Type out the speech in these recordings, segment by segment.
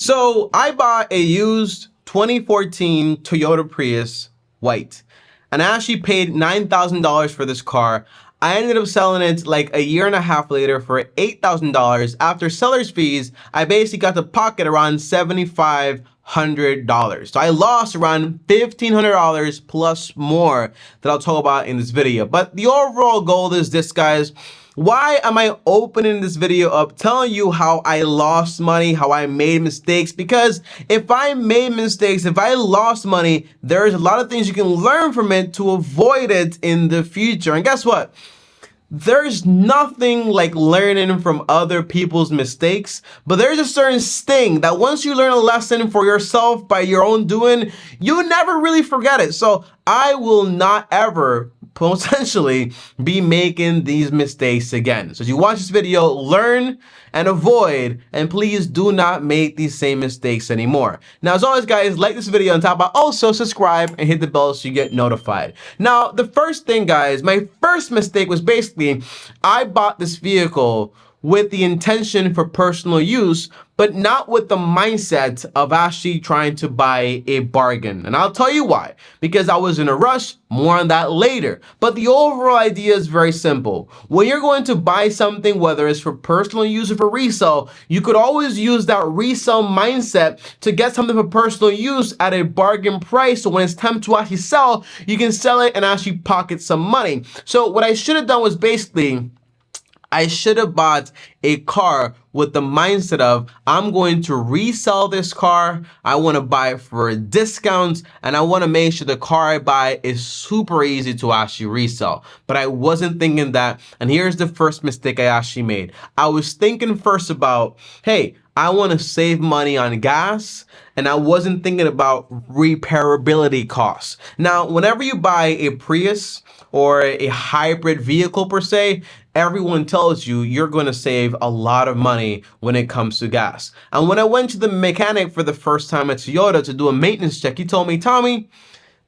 So I bought a used 2014 Toyota Prius white, and I actually paid $9,000 for this car. I ended up selling it like a year and a half later for $8,000. After seller's fees, I basically got to pocket around $7,500. So I lost around $1,500 plus more that I'll talk about in this video. But the overall goal is this, guys. Why am I opening this video up telling you how I lost money, how I made mistakes? Because if I made mistakes, if I lost money, there's a lot of things you can learn from it to avoid it in the future. And guess what? There's nothing like learning from other people's mistakes, but there's a certain sting that once you learn a lesson for yourself by your own doing, you never really forget it. So I will not ever potentially be making these mistakes again. So as you watch this video, learn and avoid, and please do not make these same mistakes anymore. Now, as always, guys, like this video on top, but also subscribe and hit the bell so you get notified. Now, the first thing, guys, my first mistake was basically I bought this vehicle with the intention for personal use, but not with the mindset of actually trying to buy a bargain. And I'll tell you why. Because I was in a rush, more on that later. But the overall idea is very simple. When you're going to buy something, whether it's for personal use or for resale, you could always use that resale mindset to get something for personal use at a bargain price. So when it's time to actually sell, you can sell it and actually pocket some money. So what I should have done was basically, I should have bought a car with the mindset of, I'm going to resell this car. I want to buy it for a discount, and I want to make sure the car I buy is super easy to actually resell. But I wasn't thinking that. And here's the first mistake I actually made. I was thinking first about, hey, I want to save money on gas, and I wasn't thinking about repairability costs. Now, whenever you buy a Prius or a hybrid vehicle per se, everyone tells you you're going to save a lot of money when it comes to gas. And when I went to the mechanic for the first time at Toyota to do a maintenance check, he told me, Tommy,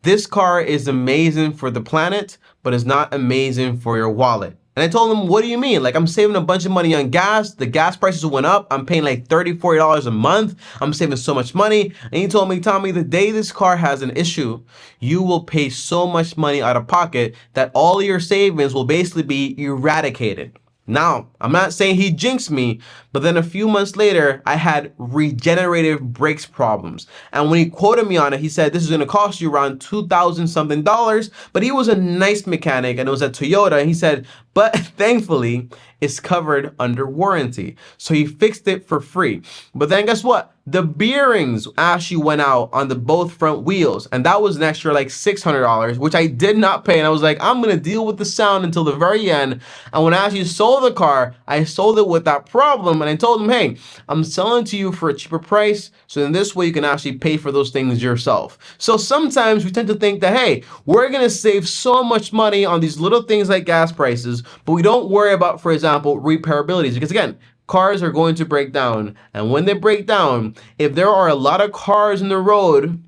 this car is amazing for the planet, but it's not amazing for your wallet. And I told him, what do you mean? Like, I'm saving a bunch of money on gas. The gas prices went up. I'm paying like $30, $40 a month. I'm saving so much money. And he told me, Tommy, the day this car has an issue, you will pay so much money out of pocket that all your savings will basically be eradicated. Now, I'm not saying he jinxed me, but then a few months later, I had regenerative brakes problems. And when he quoted me on it, he said, this is going to cost you around $2,000 something, but he was a nice mechanic and it was at Toyota. And he said, but thankfully, it's covered under warranty. So he fixed it for free. But then guess what? The bearings actually went out on the both front wheels, and that was an extra like $600, which I did not pay. And I was like, I'm gonna deal with the sound until the very end. And when I actually sold the car, I sold it with that problem, and I told him, hey, I'm selling to you for a cheaper price, so in this way you can actually pay for those things yourself. So sometimes we tend to think that, hey, we're gonna save so much money on these little things like gas prices, but we don't worry about, for example, repairabilities, because again, cars are going to break down. And when they break down, if there are a lot of cars in the road,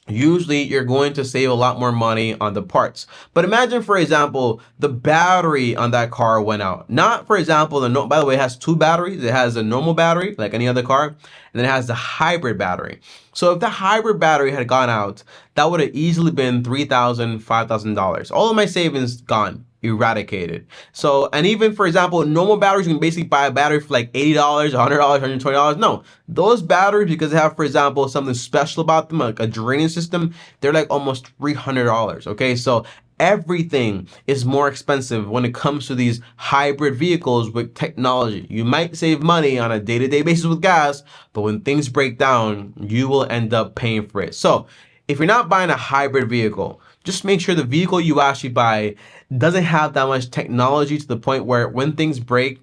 usually you're going to save a lot more money on the parts. But imagine, for example, the battery on that car went out. Not, for example, by the way, it has two batteries. It has a normal battery, like any other car, and then it has the hybrid battery. So if the hybrid battery had gone out, that would have easily been $3,000, $5,000. All of my savings gone. Eradicated. So, and even for example, normal batteries, you can basically buy a battery for like $80, $100, $120. No, those batteries, because they have, for example, something special about them, like a draining system, they're like almost $300. Okay, so everything is more expensive when it comes to these hybrid vehicles with technology. You might save money on a day-to-day basis with gas, but when things break down, you will end up paying for it. So if you're not buying a hybrid vehicle, just make sure the vehicle you actually buy doesn't have that much technology to the point where when things break,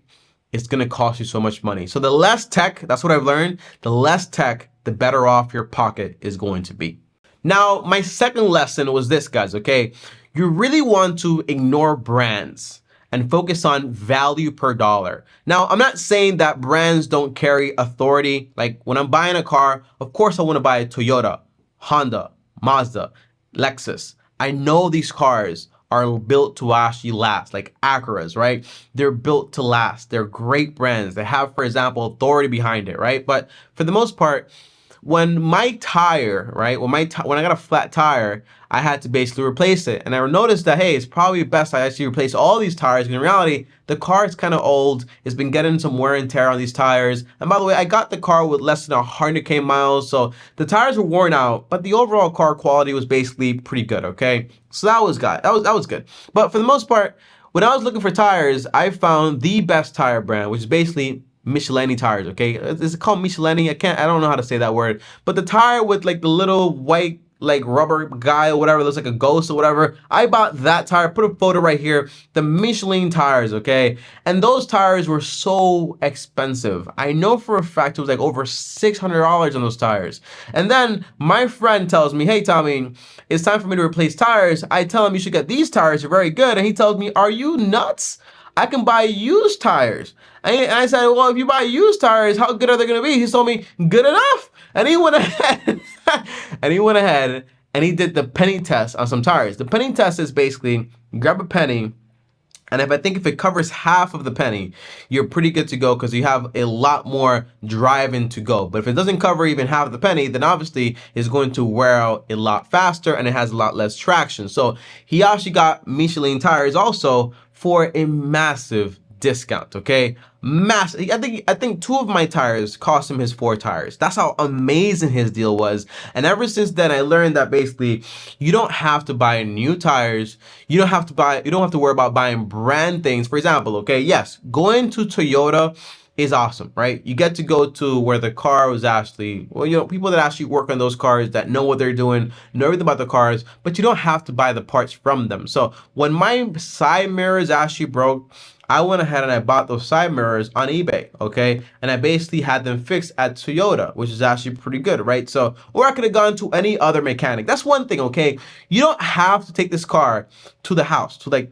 it's going to cost you so much money. So the less tech, that's what I've learned, the less tech, the better off your pocket is going to be. Now, my second lesson was this, guys, okay? You really want to ignore brands and focus on value per dollar. Now, I'm not saying that brands don't carry authority. Like when I'm buying a car, of course I want to buy a Toyota, Honda, Mazda, Lexus. I know these cars are built to actually last, like Acuras, right? They're built to last. They're great brands. They have, for example, authority behind it, right? But for the most part, when my tire, right, when I got a flat tire, I had to basically replace it. And I noticed that, hey, it's probably best I actually replace all these tires. In reality, the car is kind of old. It's been getting some wear and tear on these tires. And by the way, I got the car with less than 100K miles. So the tires were worn out, but the overall car quality was basically pretty good, okay? So that was good. That was good. But for the most part, when I was looking for tires, I found the best tire brand, which is basically Michelin tires, okay? Is it called Michelin? I don't know how to say that word. But the tire with like the little white like rubber guy or whatever, looks like a ghost or whatever. I bought that tire, put a photo right here, the Michelin tires, okay? And those tires were so expensive. I know for a fact it was like over $600 on those tires. And then my friend tells me, hey Tommy, it's time for me to replace tires. I tell him you should get these tires, they're very good. And he tells me, are you nuts? I can buy used tires. And I said, well, if you buy used tires, how good are they gonna be? He told me, good enough. And he went ahead and he did the penny test on some tires. The penny test is basically, you grab a penny, and if it covers half of the penny, you're pretty good to go because you have a lot more driving to go. But if it doesn't cover even half of the penny, then obviously it's going to wear out a lot faster and it has a lot less traction. So he actually got Michelin tires also for a massive discount, okay? Massive. I think 2 of my tires cost him his 4 tires. That's how amazing his deal was. And ever since then, I learned that basically you don't have to buy new tires. You don't have to worry about buying brand things. For example, okay, yes, going to Toyota is awesome, right? You get to go to where the car was actually, well, you know, people that actually work on those cars that know what they're doing, know everything about the cars, but you don't have to buy the parts from them. So when my side mirrors actually broke, I went ahead and I bought those side mirrors on eBay, okay? And I basically had them fixed at Toyota, which is actually pretty good, right? So, or I could have gone to any other mechanic. That's one thing, okay? You don't have to take this car to the house, to the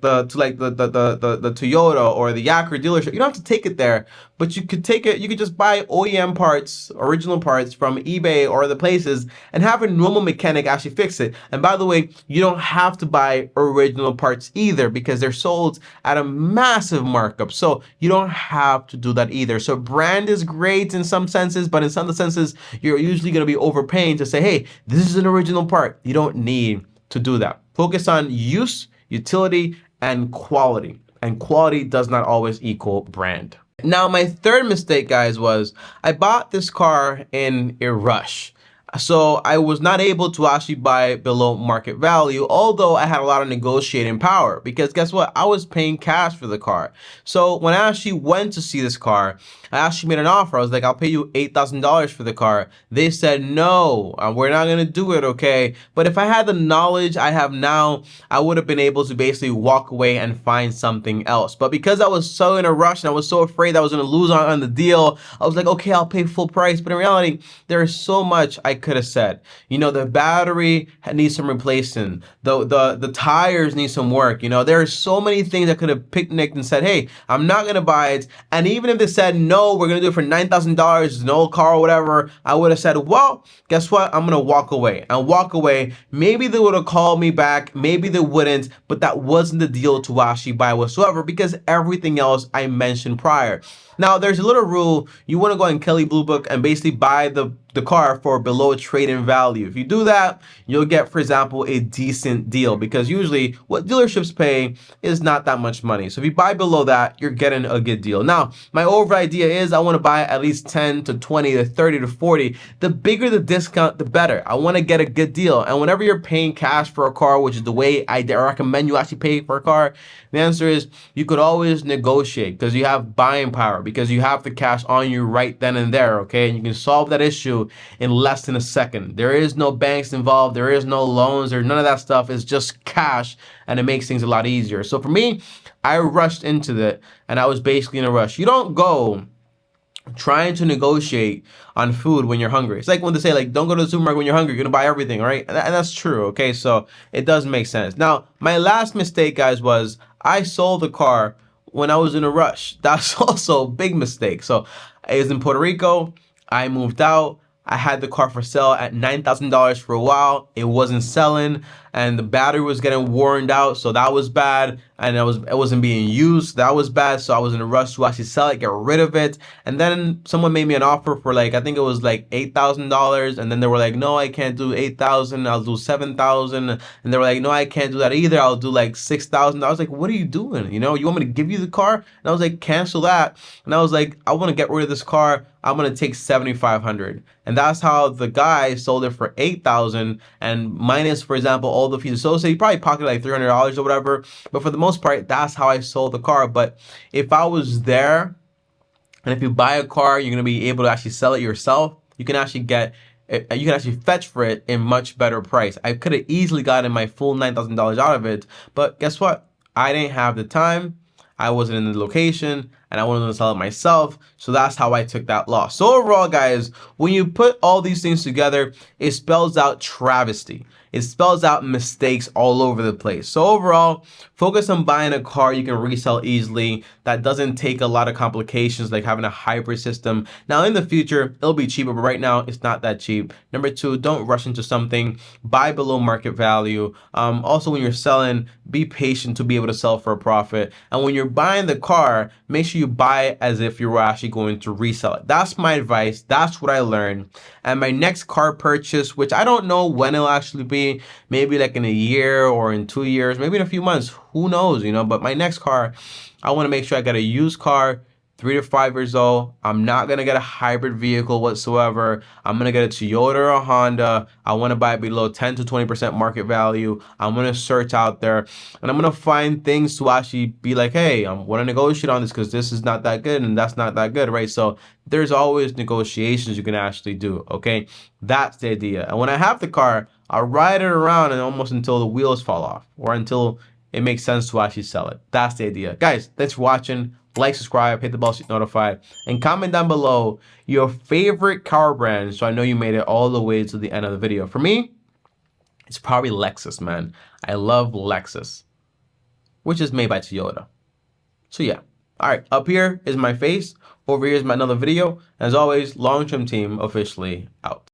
Toyota or the Acura dealership. You don't have to take it there, but you could take it, you could just buy OEM parts, original parts from eBay or other places and have a normal mechanic actually fix it. And by the way, you don't have to buy original parts either because they're sold at a massive markup. So you don't have to do that either. So brand is great in some senses, but in some other senses, you're usually going to be overpaying to say, hey, this is an original part. You don't need to do that. Focus on use, utility, and quality. And quality does not always equal brand. Now, my third mistake, guys, was I bought this car in a rush. So I was not able to actually buy below market value, although I had a lot of negotiating power because guess what? I was paying cash for the car. So when I actually went to see this car, I actually made an offer. I was like, I'll pay you $8,000 for the car. They said, no, we're not going to do it, okay? But if I had the knowledge I have now, I would have been able to basically walk away and find something else. But because I was so in a rush and I was so afraid I was going to lose on the deal, I was like, okay, I'll pay full price. But in reality, there is so much I could have said. You know, the battery needs some replacing. The tires need some work. You know, there are so many things I could have picnicked and said, hey, I'm not going to buy it. And even if they said, no, we're going to do it for $9,000, it's an old car or whatever, I would have said, well, guess what? I'm going to walk away and walk away. Maybe they would have called me back. Maybe they wouldn't, but that wasn't the deal to actually buy whatsoever because everything else I mentioned prior. Now, there's a little rule. You want to go on Kelley Blue Book and basically buy the car for below trade-in value. If you do that, you'll get, for example, a decent deal because usually what dealerships pay is not that much money. So if you buy below that, you're getting a good deal. Now, my overall idea is I want to buy at least 10 to 20 to 30 to 40. The bigger the discount, the better. I want to get a good deal. And whenever you're paying cash for a car, which is the way I recommend you actually pay for a car, the answer is you could always negotiate because you have buying power, because you have the cash on you right then and there, okay? And you can solve that issue in less than a second. There is no banks involved. There is no loans. There's none of that stuff. It's just cash, and it makes things a lot easier. So for me, I rushed into that, and I was basically in a rush. You don't go trying to negotiate on food when you're hungry. It's like when they say, like, don't go to the supermarket when you're hungry. You're going to buy everything, right? And that's true, okay? So it does make sense. Now, my last mistake, guys, was I sold the car when I was in a rush. That's also a big mistake. So I was in Puerto Rico. I moved out. I had the car for sale at $9,000 for a while. It wasn't selling. and the battery was getting worn out, so that was bad, and it wasn't being used, that was bad. So I was in a rush to actually sell it, get rid of it. And then someone made me an offer for like, I think it was like $8,000, and then they were like, no, I can't do 8,000, I'll do 7,000. And they were like, no, I can't do that either, I'll do like 6,000. I was like, what are you doing? You know, you want me to give you the car? And I was like, cancel that. And I was like, I want to get rid of this car, I'm gonna take 7,500. And that's how the guy sold it for 8,000, and minus, for example, all the fees associated, he probably pocketed like $300 or whatever. But for the most part, that's how I sold the car. But if I was there, and if you buy a car, you're gonna be able to actually sell it yourself, you can actually fetch for it in much better price. I could have easily gotten my full $9,000 out of it, but guess what? I didn't have the time, I wasn't in the location, and I wanted to sell it myself. So that's how I took that loss. So overall, guys, when you put all these things together, it spells out travesty. It spells out mistakes all over the place. So overall, focus on buying a car you can resell easily, that doesn't take a lot of complications like having a hybrid system. Now in the future, it'll be cheaper, but right now it's not that cheap. Number two, don't rush into something. Buy below market value. Also, when you're selling, be patient to be able to sell for a profit. And when you're buying the car, make sure you buy it as if you were actually going to resell it. That's my advice. That's what I learned. And my next car purchase, which I don't know when it'll actually be, maybe like in a year or in 2 years, maybe in a few months, who knows, you know. But my next car, I want to make sure I get a used car, 3 to 5 years old. I'm not gonna get a hybrid vehicle whatsoever. I'm gonna get a Toyota or a Honda. I want to buy it below 10 to 20% market value. I'm gonna search out there, and I'm gonna find things to actually be like, hey, I want to negotiate on this because this is not that good and that's not that good, right? So there's always negotiations you can actually do. Okay, that's the idea. And when I have the car, I'll ride it around and almost until the wheels fall off or until it makes sense to actually sell it. That's the idea. Guys, thanks for watching. Like, subscribe, hit the bell so you're notified, and comment down below your favorite car brand so I know you made it all the way to the end of the video. For me, it's probably Lexus, man. I love Lexus, which is made by Toyota. So yeah. All right, up here is my face. Over here is my another video. As always, Long Term Team officially out.